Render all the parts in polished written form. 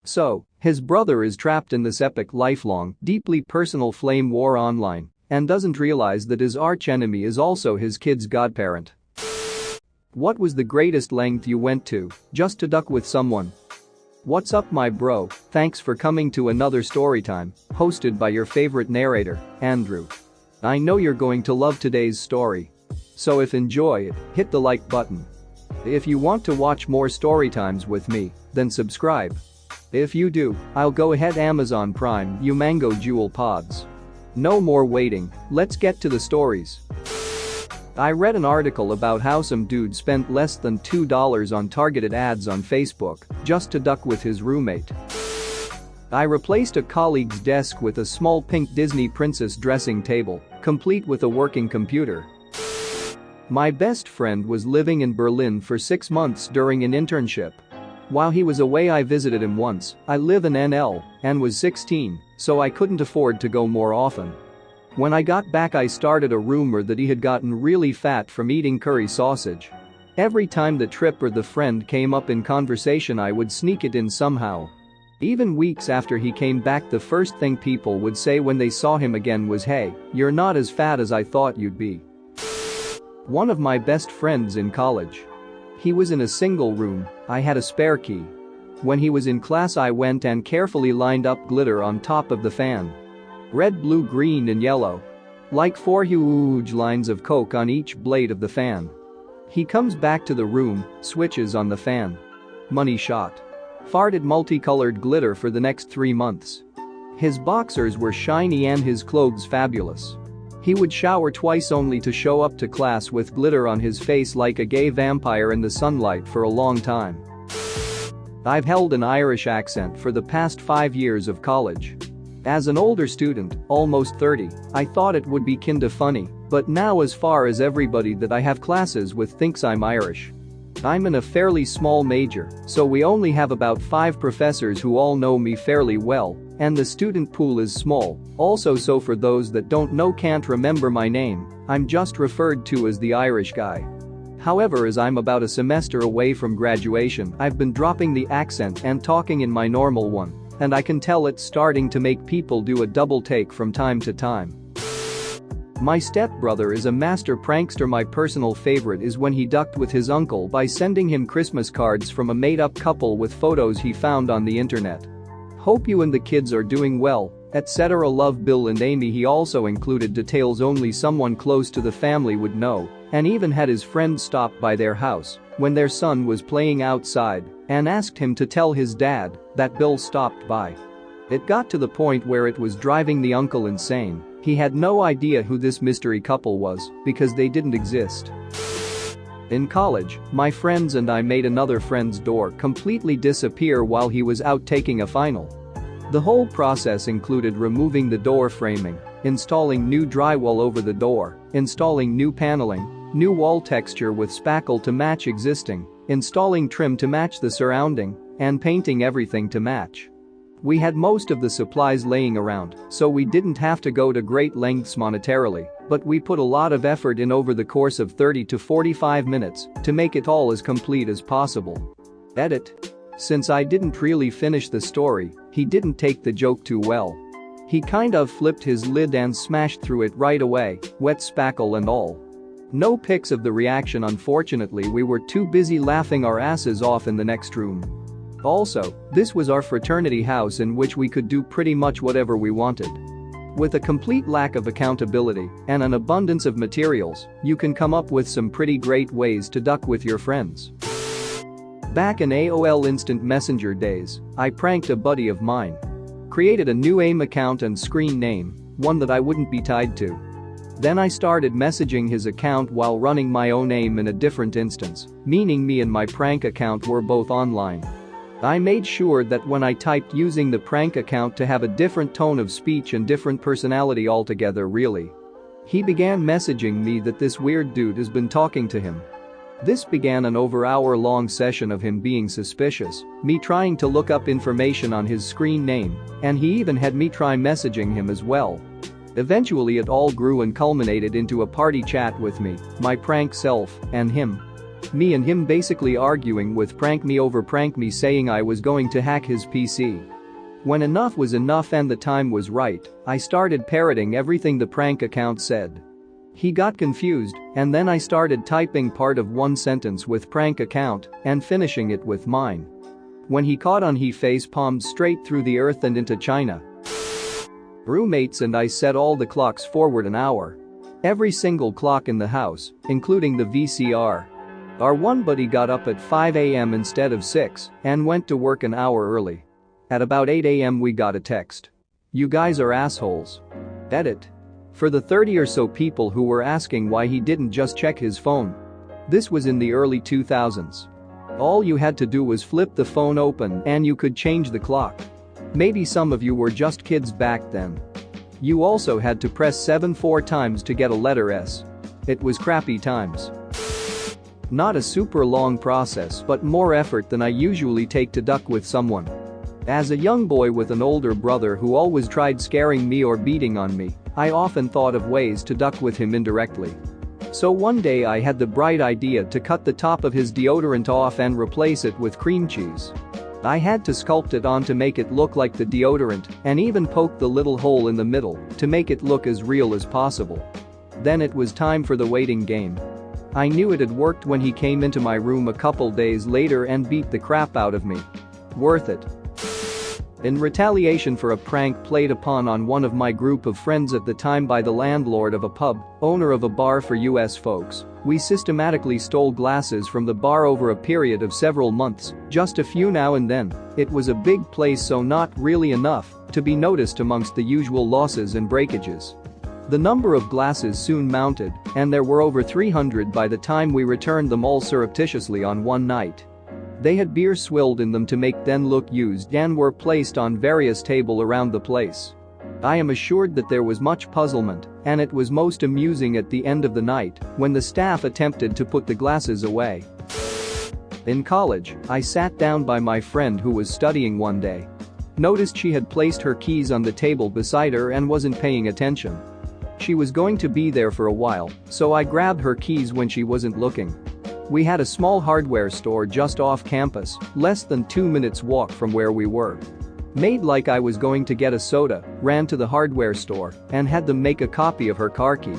So, his brother is trapped in this epic lifelong, deeply personal flame war online and doesn't realize that his arch-enemy is also his kid's godparent. What was the greatest length you went to just to duck with someone? What's up, my bro? Thanks for coming to another storytime, hosted by your favorite narrator, Andrew. I know you're going to love today's story. So if enjoy it, hit the like button. If you want to watch more storytimes with me, then subscribe. If you do, I'll go ahead Amazon Prime you Mango Jewel Pods. No more waiting, let's get to the stories. I read an article about how some dude spent less than $2 on targeted ads on Facebook just to duck with his roommate. I replaced a colleague's desk with a small pink Disney princess dressing table, complete with a working computer. My best friend was living in Berlin for 6 months during an internship. While he was away, I visited him once. I live in NL and was 16, so I couldn't afford to go more often. When I got back, I started a rumor that he had gotten really fat from eating curry sausage. Every time the trip or the friend came up in conversation, I would sneak it in somehow. Even weeks after he came back, the first thing people would say when they saw him again was, "Hey, you're not as fat as I thought you'd be." One of my best friends in college. He was in a single room. I had a spare key. When he was in class, I went and carefully lined up glitter on top of the fan. Red, blue, green and yellow. Like 4 huge lines of coke on each blade of the fan. He comes back to the room, switches on the fan. Money shot. Farted multicolored glitter for the next 3 months. His boxers were shiny and his clothes fabulous. He would shower twice only to show up to class with glitter on his face like a gay vampire in the sunlight for a long time. I've held an Irish accent for the past 5 years of college. As an older student, almost 30, I thought it would be kinda funny, but now as far as everybody that I have classes with thinks I'm Irish. I'm in a fairly small major, so we only have about 5 professors who all know me fairly well, and the student pool is small. Also, so for those that don't know, can't remember my name, I'm just referred to as the Irish guy. However, as I'm about a semester away from graduation, I've been dropping the accent and talking in my normal one, and I can tell it's starting to make people do a double take from time to time. My stepbrother is a master prankster. My personal favorite is when he ducked with his uncle by sending him Christmas cards from a made-up couple with photos he found on the internet. Hope you and the kids are doing well, etc. Love, Bill and Amy. He also included details only someone close to the family would know, and even had his friend stop by their house when their son was playing outside and asked him to tell his dad that Bill stopped by. It got to the point where it was driving the uncle insane. He had no idea who this mystery couple was because they didn't exist. In college, my friends and I made another friend's door completely disappear while he was out taking a final. The whole process included removing the door framing, installing new drywall over the door, installing new paneling, new wall texture with spackle to match existing, installing trim to match the surrounding, and painting everything to match. We had most of the supplies laying around, so we didn't have to go to great lengths monetarily, but we put a lot of effort in over the course of 30 to 45 minutes to make it all as complete as possible. Edit. Since I didn't really finish the story, he didn't take the joke too well. He kind of flipped his lid and smashed through it right away, wet spackle and all. No pics of the reaction, unfortunately. We were too busy laughing our asses off in the next room. Also, this was our fraternity house in which we could do pretty much whatever we wanted. With a complete lack of accountability and an abundance of materials, you can come up with some pretty great ways to duck with your friends. Back in AOL Instant Messenger days, I pranked a buddy of mine. Created a new AIM account and screen name, one that I wouldn't be tied to. Then I started messaging his account while running my own AIM in a different instance, meaning me and my prank account were both online. I made sure that when I typed using the prank account to have a different tone of speech and different personality altogether. Really. He began messaging me that this weird dude has been talking to him. This began an over hour-long session of him being suspicious, me trying to look up information on his screen name, and he even had me try messaging him as well. Eventually it all grew and culminated into a party chat with me, my prank self, and him. Me and him basically arguing with prank me over prank me, saying I was going to hack his PC. When enough was enough and the time was right, I started parroting everything the prank account said. He got confused, and then I started typing part of one sentence with prank account and finishing it with mine. When he caught on, he face-palmed straight through the earth and into China. Roommates and I set all the clocks forward an hour. Every single clock in the house, including the VCR. Our one buddy got up at 5 a.m. instead of 6 and went to work an hour early. At about 8 a.m. we got a text. "You guys are assholes." Edit. For the 30 or so people who were asking why he didn't just check his phone. This was in the early 2000s. All you had to do was flip the phone open and you could change the clock. Maybe some of you were just kids back then. You also had to press 7 4 times to get a letter S. It was crappy times. Not a super long process, but more effort than I usually take to duck with someone. As a young boy with an older brother who always tried scaring me or beating on me, I often thought of ways to duck with him indirectly. So one day I had the bright idea to cut the top of his deodorant off and replace it with cream cheese. I had to sculpt it on to make it look like the deodorant and even poke the little hole in the middle to make it look as real as possible. Then it was time for the waiting game. I knew it had worked when he came into my room a couple days later and beat the crap out of me. Worth it. In retaliation for a prank played upon on one of my group of friends at the time by the landlord of a pub, owner of a bar for US folks, we systematically stole glasses from the bar over a period of several months, just a few now and then. It was a big place, so not really enough to be noticed amongst the usual losses and breakages. The number of glasses soon mounted, and there were over 300 by the time we returned them all surreptitiously on one night. They had beer swilled in them to make them look used and were placed on various tables around the place. I am assured that there was much puzzlement, and it was most amusing at the end of the night when the staff attempted to put the glasses away. In college, I sat down by my friend who was studying one day. Noticed she had placed her keys on the table beside her and wasn't paying attention. She was going to be there for a while, so I grabbed her keys when she wasn't looking. We had a small hardware store just off campus, less than 2 minutes walk from where we were. Made like I was going to get a soda, ran to the hardware store, and had them make a copy of her car key.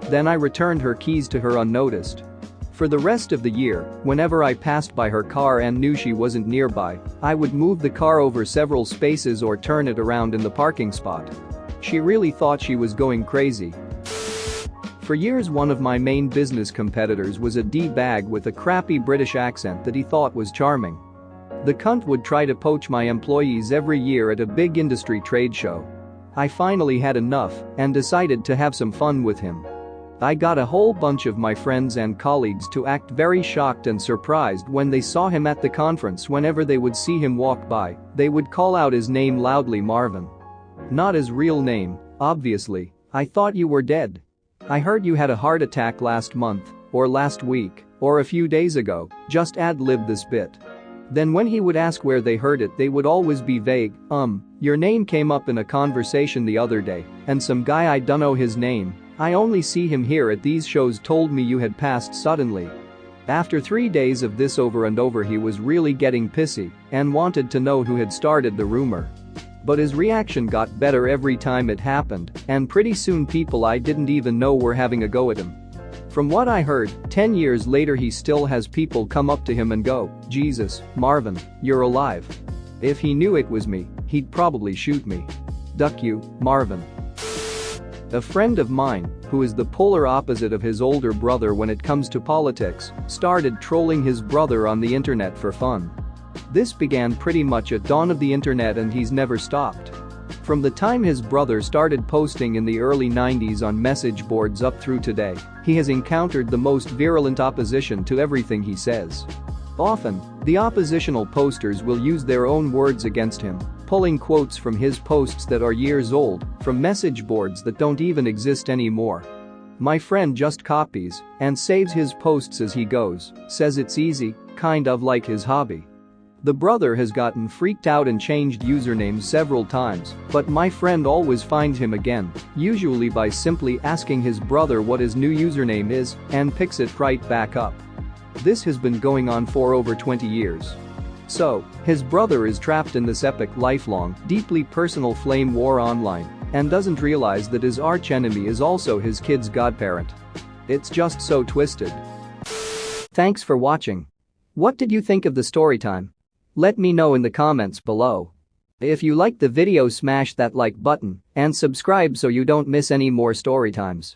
Then I returned her keys to her unnoticed. For the rest of the year, whenever I passed by her car and knew she wasn't nearby, I would move the car over several spaces or turn it around in the parking spot. She really thought she was going crazy. For years, one of my main business competitors was a D-bag with a crappy British accent that he thought was charming. The cunt would try to poach my employees every year at a big industry trade show. I finally had enough and decided to have some fun with him. I got a whole bunch of my friends and colleagues to act very shocked and surprised when they saw him at the conference. Whenever they would see him walk by, they would call out his name loudly, Marvin. Not his real name, obviously. I thought you were dead. I heard you had a heart attack last month, or last week, or a few days ago. Just ad-lib this bit. Then when he would ask where they heard it, they would always be vague. Your name came up in a conversation the other day, and some guy I dunno his name, I only see him here at these shows, told me you had passed suddenly. After 3 days of this over and over, he was really getting pissy and wanted to know who had started the rumor. But his reaction got better every time it happened, and pretty soon people I didn't even know were having a go at him. From what I heard, 10 years later he still has people come up to him and go, "Jesus, Marvin, you're alive." If he knew it was me, he'd probably shoot me. Duck you, Marvin. A friend of mine, who is the polar opposite of his older brother when it comes to politics, started trolling his brother on the internet for fun. This began pretty much at dawn of the internet and he's never stopped. From the time his brother started posting in the early 90s on message boards up through today, he has encountered the most virulent opposition to everything he says. Often, the oppositional posters will use their own words against him, pulling quotes from his posts that are years old, from message boards that don't even exist anymore. My friend just copies and saves his posts as he goes, says it's easy, kind of like his hobby. The brother has gotten freaked out and changed usernames several times, but my friend always finds him again, usually by simply asking his brother what his new username is, and picks it right back up. This has been going on for over 20 years. So, his brother is trapped in this epic, lifelong, deeply personal flame war online and doesn't realize that his archenemy is also his kid's godparent. It's just so twisted. Thanks for watching. What did you think of the story time? Let me know in the comments below. If you liked the video, smash that like button and subscribe so you don't miss any more story times.